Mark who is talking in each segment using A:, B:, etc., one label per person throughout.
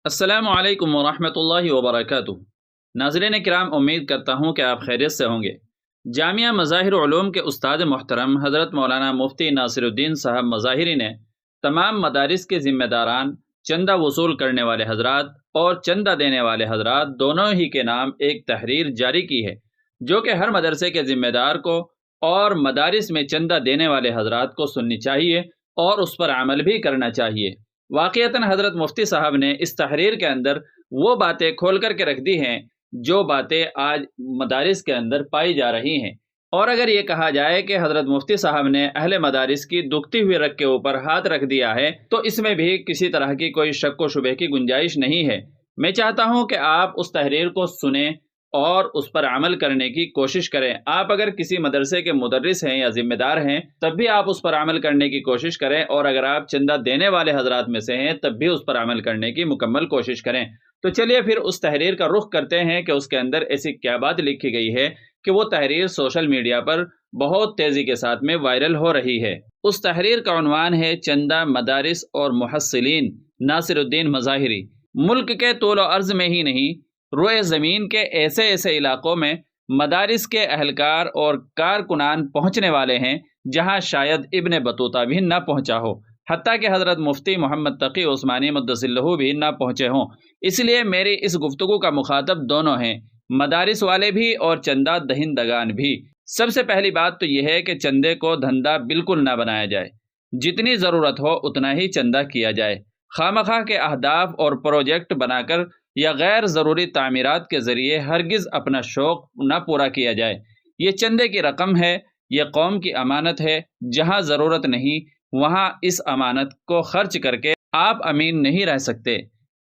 A: السلام علیکم ورحمۃ اللہ وبرکاتہ۔ ناظرین کرام، امید کرتا ہوں کہ آپ خیریت سے ہوں گے۔ جامعہ مظاہر علوم کے استاد محترم حضرت مولانا مفتی ناصر الدین صاحب مظاہری نے تمام مدارس کے ذمہ داران، چندہ وصول کرنے والے حضرات اور چندہ دینے والے حضرات دونوں ہی کے نام ایک تحریر جاری کی ہے، جو کہ ہر مدرسے کے ذمہ دار کو اور مدارس میں چندہ دینے والے حضرات کو سننی چاہیے اور اس پر عمل بھی کرنا چاہیے۔ واقعتاً حضرت مفتی صاحب نے اس تحریر کے اندر وہ باتیں کھول کر کے رکھ دی ہیں جو باتیں آج مدارس کے اندر پائی جا رہی ہیں، اور اگر یہ کہا جائے کہ حضرت مفتی صاحب نے اہل مدارس کی دکھتی ہوئی رگ کے اوپر ہاتھ رکھ دیا ہے تو اس میں بھی کسی طرح کی کوئی شک و شبہ کی گنجائش نہیں ہے۔ میں چاہتا ہوں کہ آپ اس تحریر کو سنیں اور اس پر عمل کرنے کی کوشش کریں۔ آپ اگر کسی مدرسے کے مدرس ہیں یا ذمہ دار ہیں تب بھی آپ اس پر عمل کرنے کی کوشش کریں، اور اگر آپ چندہ دینے والے حضرات میں سے ہیں تب بھی اس پر عمل کرنے کی مکمل کوشش کریں۔ تو چلیے پھر اس تحریر کا رخ کرتے ہیں کہ اس کے اندر ایسی کیا بات لکھی گئی ہے کہ وہ تحریر سوشل میڈیا پر بہت تیزی کے ساتھ میں وائرل ہو رہی ہے۔ اس تحریر کا عنوان ہے چندہ مدارس اور محصلین ناصر الدین مظاہری۔ ملک کے طول و عرض میں ہی نہیں، روئے زمین کے ایسے ایسے علاقوں میں مدارس کے اہلکار اور کارکنان پہنچنے والے ہیں جہاں شاید ابن بطوطہ بھی نہ پہنچا ہو، حتیٰ کہ حضرت مفتی محمد تقی عثمانی مدثر اللہ بھی نہ پہنچے ہوں۔ اس لیے میری اس گفتگو کا مخاطب دونوں ہیں، مدارس والے بھی اور چندہ دہندگان بھی۔ سب سے پہلی بات تو یہ ہے کہ چندے کو دھندا بالکل نہ بنایا جائے، جتنی ضرورت ہو اتنا ہی چندہ کیا جائے۔ خواہ کے اہداف اور پروجیکٹ بنا کر یا غیر ضروری تعمیرات کے ذریعے ہرگز اپنا شوق نہ پورا کیا جائے۔ یہ چندے کی رقم ہے، یہ قوم کی امانت ہے، جہاں ضرورت نہیں وہاں اس امانت کو خرچ کر کے آپ امین نہیں رہ سکتے۔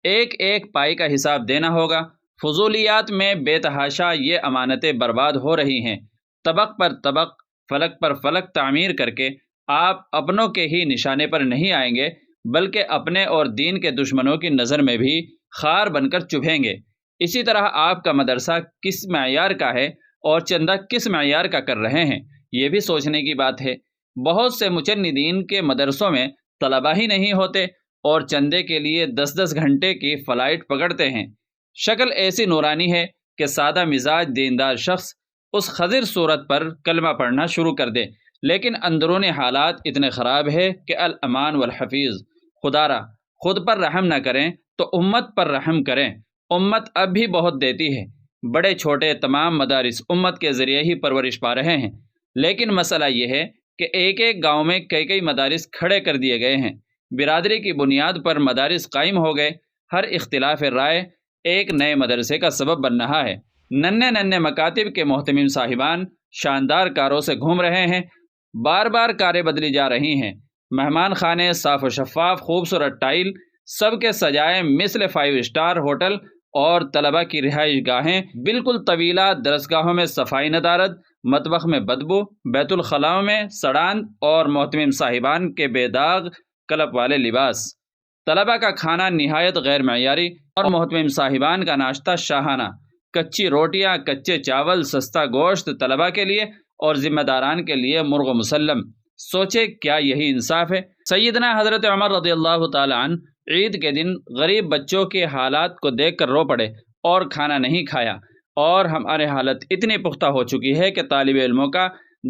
A: ایک ایک پائی کا حساب دینا ہوگا۔ فضولیات میں بے تحاشا یہ امانتیں برباد ہو رہی ہیں۔ طبق پر طبق، فلک پر فلک تعمیر کر کے آپ اپنوں کے ہی نشانے پر نہیں آئیں گے، بلکہ اپنے اور دین کے دشمنوں کی نظر میں بھی خار بن کر چبھیں گے۔ اسی طرح آپ کا مدرسہ کس معیار کا ہے اور چندہ کس معیار کا کر رہے ہیں، یہ بھی سوچنے کی بات ہے۔ بہت سے مجندین کے مدرسوں میں طلبہ ہی نہیں ہوتے اور چندے کے لیے 10 گھنٹے کی فلائٹ پکڑتے ہیں۔ شکل ایسی نورانی ہے کہ سادہ مزاج دیندار شخص اس خضر صورت پر کلمہ پڑھنا شروع کر دے، لیکن اندرونی حالات اتنے خراب ہے کہ الامان والحفیظ، خدا را خود پر رحم نہ کریں تو امت پر رحم کریں۔ امت اب بھی بہت دیتی ہے، بڑے چھوٹے تمام مدارس امت کے ذریعے ہی پرورش پا رہے ہیں، لیکن مسئلہ یہ ہے کہ ایک ایک گاؤں میں کئی مدارس کھڑے کر دیے گئے ہیں، برادری کی بنیاد پر مدارس قائم ہو گئے، ہر اختلاف رائے ایک نئے مدرسے کا سبب بن رہا ہے۔ ننھے مکاتب کے محتمم صاحبان شاندار کاروں سے گھوم رہے ہیں، بار بار کاریں بدلی جا رہی ہیں، مہمان خانے صاف و شفاف، خوبصورت ٹائل سب کے سجائے مثل 5 اسٹار ہوٹل، اور طلبہ کی رہائش گاہیں بالکل طویلہ، درسگاہوں میں صفائی ندارت، مطبخ میں بدبو، بیت الخلاؤں میں سڑان، اور محتمم صاحبان کے بے داغ کلپ والے لباس۔ طلبہ کا کھانا نہایت غیر معیاری اور محتمم صاحبان کا ناشتہ شاہانہ، کچی روٹیاں، کچے چاول، سستا گوشت طلبہ کے لیے اور ذمہ داران کے لیے مرغ مسلم۔ سوچے کیا یہی انصاف ہے؟ سیدنا حضرت عمر رضی اللہ تعالی عنہ عید کے دن غریب بچوں کے حالات کو دیکھ کر رو پڑے اور کھانا نہیں کھایا، اور ہماری حالت اتنی پختہ ہو چکی ہے کہ طالب علموں کا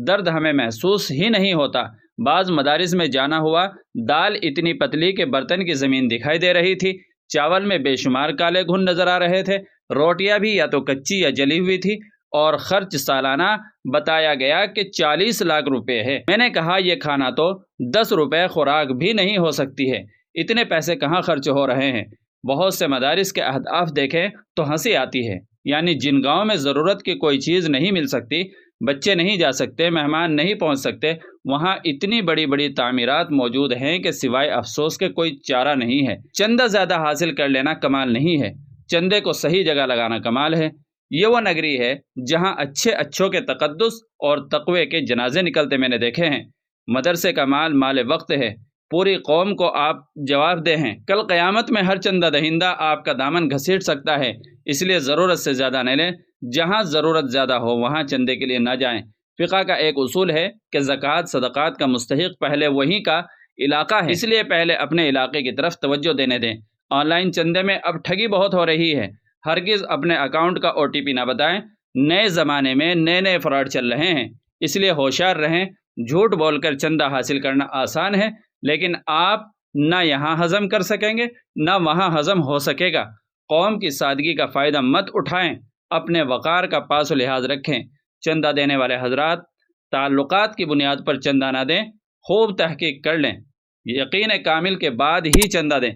A: درد ہمیں محسوس ہی نہیں ہوتا۔ بعض مدارس میں جانا ہوا، دال اتنی پتلی کہ برتن کی زمین دکھائی دے رہی تھی، چاول میں بے شمار کالے گھن نظر آ رہے تھے، روٹیاں بھی یا تو کچی یا جلی ہوئی تھی، اور خرچ سالانہ بتایا گیا کہ 40 لاکھ روپے ہے۔ میں نے کہا یہ کھانا تو 10 روپے خوراک بھی نہیں ہو سکتی ہے، اتنے پیسے کہاں خرچ ہو رہے ہیں؟ بہت سے مدارس کے اہداف دیکھیں تو ہنسی آتی ہے، یعنی جن گاؤں میں ضرورت کی کوئی چیز نہیں مل سکتی، بچے نہیں جا سکتے، مہمان نہیں پہنچ سکتے، وہاں اتنی بڑی تعمیرات موجود ہیں کہ سوائے افسوس کے کوئی چارہ نہیں ہے۔ چندہ زیادہ حاصل کر لینا کمال نہیں ہے، چندے کو صحیح جگہ لگانا کمال ہے۔ یہ وہ نگری ہے جہاں اچھوں کے تقدس اور تقوی کے جنازے نکلتے میں نے دیکھے ہیں۔ مدرسے کا مال مال وقت ہے، پوری قوم کو آپ جواب دہ ہیں۔ کل قیامت میں ہر چندہ دہندہ آپ کا دامن گھسیٹ سکتا ہے، اس لیے ضرورت سے زیادہ نہ لیں، جہاں ضرورت زیادہ ہو وہاں چندے کے لیے نہ جائیں۔ فقہ کا ایک اصول ہے کہ زکوٰۃ صدقات کا مستحق پہلے وہیں کا علاقہ ہے، اس لیے پہلے اپنے علاقے کی طرف توجہ دینے دیں۔ آن لائن چندے میں اب ٹھگی بہت ہو رہی ہے۔ ہرگز اپنے اکاؤنٹ کا OTP نہ بتائیں۔ نئے زمانے میں نئے فراڈ چل رہے ہیں، اس لیے ہوشیار رہیں۔ جھوٹ بول کر چندہ حاصل کرنا آسان ہے، لیکن آپ نہ یہاں ہضم کر سکیں گے نہ وہاں ہضم ہو سکے گا۔ قوم کی سادگی کا فائدہ مت اٹھائیں، اپنے وقار کا پاس و لحاظ رکھیں۔ چندہ دینے والے حضرات تعلقات کی بنیاد پر چندہ نہ دیں، خوب تحقیق کر لیں، یقین کامل کے بعد ہی چندہ دیں۔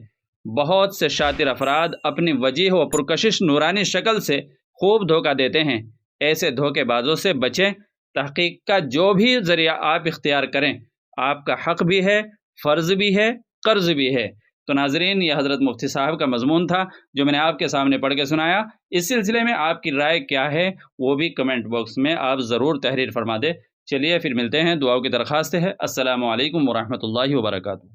A: بہت سے شاطر افراد اپنی وجیح و پرکشش نورانی شکل سے خوب دھوکہ دیتے ہیں، ایسے دھوکے بازوں سے بچیں۔ تحقیق کا جو بھی ذریعہ آپ اختیار کریں، آپ کا حق بھی ہے، فرض بھی ہے، قرض بھی ہے۔ تو ناظرین، یہ حضرت مفتی صاحب کا مضمون تھا جو میں نے آپ کے سامنے پڑھ کے سنایا۔ اس سلسلے میں آپ کی رائے کیا ہے وہ بھی کمنٹ باکس میں آپ ضرور تحریر فرما دیں۔ چلیے پھر ملتے ہیں، دعاؤں کی درخواست ہے۔ السلام علیکم ورحمۃ اللہ وبرکاتہ۔